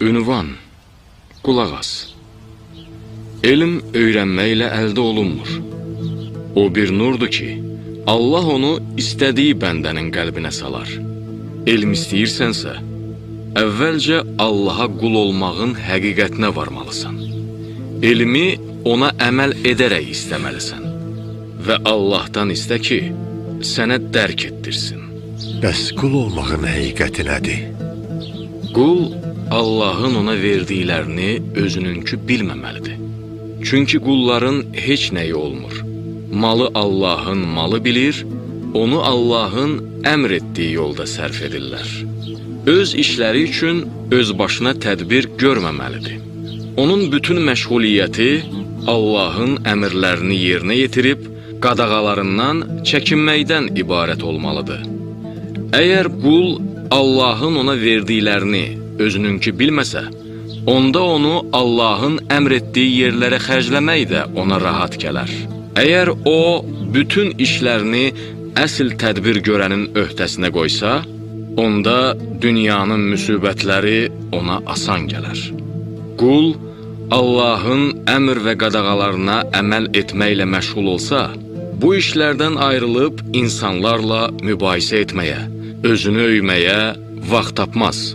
Ünvan, qulaq as. Elm öyrənməklə əldə olunmur. O bir nurdur ki, Allah onu istədiyi bəndənin qəlbinə salar. Elm istəyirsənsə, əvvəlcə Allaha qul olmağın həqiqətinə varmalısan. Elmi ona əməl edərək istəməlisən. Və Allahdan istə ki, sənə dərk etdirsin. Bəs qul olmağın həqiqəti nədir? Qul, Allahın ona verdiklərini özününkü bilməməlidir. Çünki qulların heç nəyi olmur. Malı Allahın malı bilir, onu Allahın əmr etdiyi yolda sərf edirlər. Öz işləri üçün öz başına tədbir görməməlidir. Onun bütün məşğuliyyəti Allahın əmrlərini yerinə yetirib, qadağalarından çəkinməkdən ibarət olmalıdır. Əgər qul Allahın ona verdiklərini özününkü bilməsə, onda onu Allahın əmr etdiyi yerlərə xərcləmək də ona rahat gələr. Əgər o, bütün işlərini əsl tədbir görənin öhdəsinə qoysa, onda dünyanın müsibətləri ona asan gələr. Qul, Allahın əmr və qadağalarına əməl etməklə məşğul olsa, bu işlərdən ayrılıb insanlarla mübahisə etməyə, özünü öyməyə vaxt tapmaz.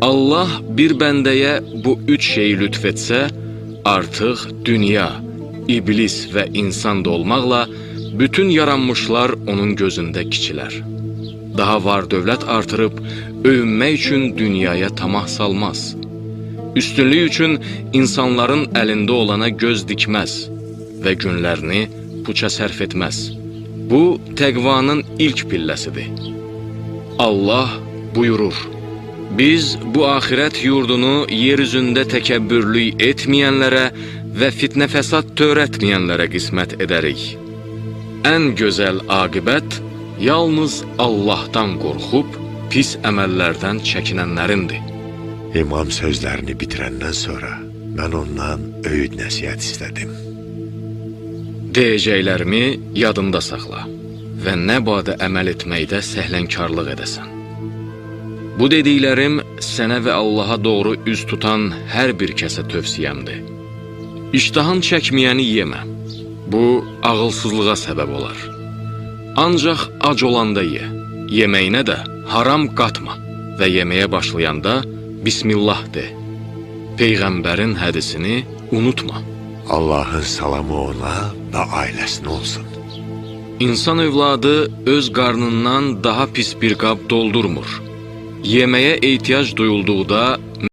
Allah bir bəndəyə bu üç şeyi lütf etsə, artıq dünya, iblis və insan da olmaqla bütün yaranmışlar onun gözündə kiçilər. Daha var dövlət artırıb, övünmək üçün dünyaya tamah salmaz. Üstünlük üçün insanların əlində olana göz dikməz və günlərini puça sərf etməz. Bu, təqvanın ilk pilləsidir. Allah buyurur: biz bu axirət yurdunu yer üzündə təkəbbürlük etməyənlərə və fitnə fəsad törətməyənlərə qismət edərik. Ən gözəl aqibət yalnız Allahdan qorxub, pis əməllərdən çəkinənlərindir. İmam sözlərini bitirəndən sonra mən ondan öyüd nəsihət istədim. Deyəcəklərimi yadında saxla və nə badə əməl etməkdə səhlənkarlıq edəsən. Bu dediklərim sənə və Allaha doğru üz tutan hər bir kəsə tövsiyəmdir. İştahan çəkməyəni yemə. Bu, ağılsızlığa səbəb olar. Ancaq ac olanda ye. Yeməyinə də haram qatma və yeməyə başlayanda Bismillah de. Peyğəmbərin hədisini unutma. Allahın salamı ona və ailəsinə olsun. İnsan övladı öz qarnından daha pis bir qab doldurmur. Yeməyə ehtiyac duyulduqda